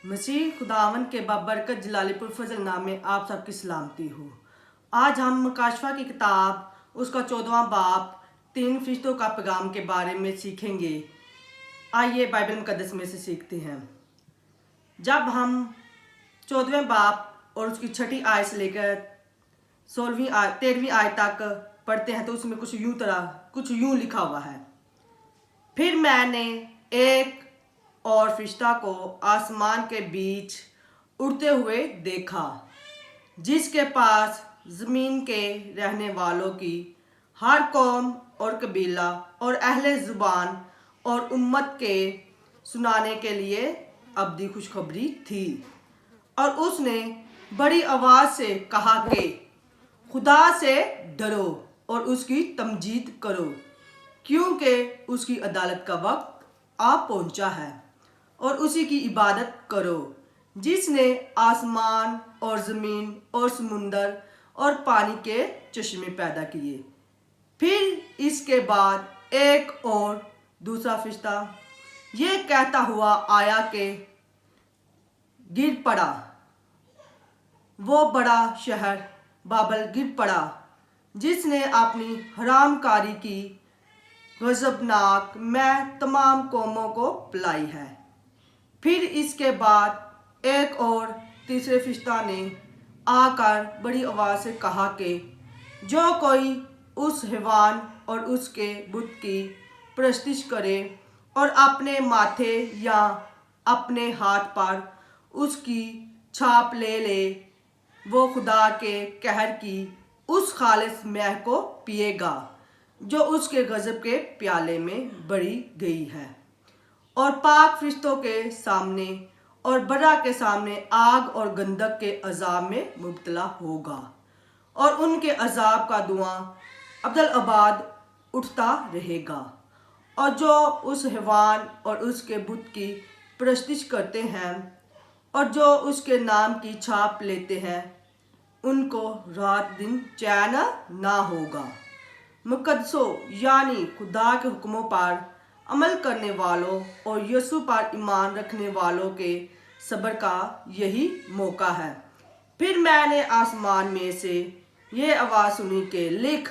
मसीह खुदावन के बाबरकत जलालीपुर फजल नाम में आप सबकी सलामती हो। आज हम मुकाशफा की किताब उसका 14वां बाब 3 फरिश्तों का पैगाम के बारे में सीखेंगे। आइए बाइबल मुकद्दस में से सीखते हैं। जब हम 14वें बाब और उसकी 6ठी आयत से लेकर 13वीं आयत तक पढ़ते हैं तो उसमें कुछ यूं लिखा हुआ है। फिर मैंने एक और फरिश्ता को आसमान के बीच उड़ते हुए देखा, जिसके पास ज़मीन के रहने वालों की हर कौम और कबीला और अहले ज़ुबान और उम्मत के सुनाने के लिए अब्दी खुशखबरी थी। और उसने बड़ी आवाज़ से कहा कि खुदा से डरो और उसकी तमजीद करो, क्योंकि उसकी अदालत का वक्त आ पहुंचा है, और उसी की इबादत करो जिसने आसमान और ज़मीन और समुंदर और पानी के चश्मे पैदा किए। फिर इसके बाद एक और दूसरा फरिश्ता ये कहता हुआ आया कि गिर पड़ा, वो बड़ा शहर बाबल गिर पड़ा, जिसने अपनी हरामकारी की गज़बनाक मैं तमाम कौमों को पिलाई है। फिर इसके बाद एक और तीसरे फरिश्ता ने आकर बड़ी आवाज़ से कहा कि जो कोई उस हैवान और उसके बुत की परस्तिश करे और अपने माथे या अपने हाथ पर उसकी छाप ले, वो खुदा के कहर की उस खालिस मैह को पिएगा जो उसके गज़ब के प्याले में बड़ी गई है, और पाक फरिश्तों के सामने और बर्रा के सामने आग और गंधक के अजाब में मुब्तला होगा, और उनके अजाब का धुआं अब्दल आबाद उठता रहेगा। और जो उस हैवान और उसके बुत की परस्तिश करते हैं और जो उसके नाम की छाप लेते हैं, उनको रात दिन चैन ना होगा। मुकद्दसों यानी खुदा के हुक्मों पर अमल करने वालों और यीशु पर ईमान रखने वालों के सब्र का यही मौका है। फिर मैंने आसमान में से ये आवाज़ सुनी कि लिख,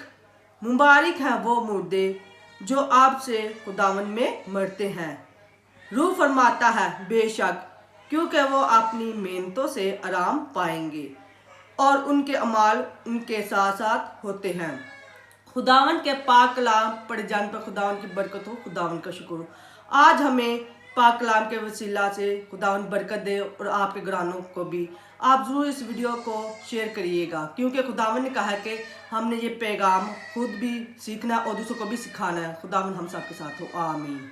मुबारक हैं वो मुर्दे जो अब से खुदावन में मरते हैं। रूह फरमाता है बेशक, क्योंकि वो अपनी मेहनतों से आराम पाएंगे और उनके अमाल उनके साथ साथ होते हैं। खुदावन के पाक कलाम पढ़े जाने पर खुदावन की बरकत हो। खुदावन का शुक्र हो। आज हमें पाक कलाम के वसीला से खुदावन बरकत दे, और आपके घरानों को भी आप ज़रूर इस वीडियो को शेयर करिएगा, क्योंकि खुदावन ने कहा है कि हमने ये पैगाम खुद भी सीखना और दूसरों को भी सिखाना है। खुदावन हम सबके साथ हो। आमीन।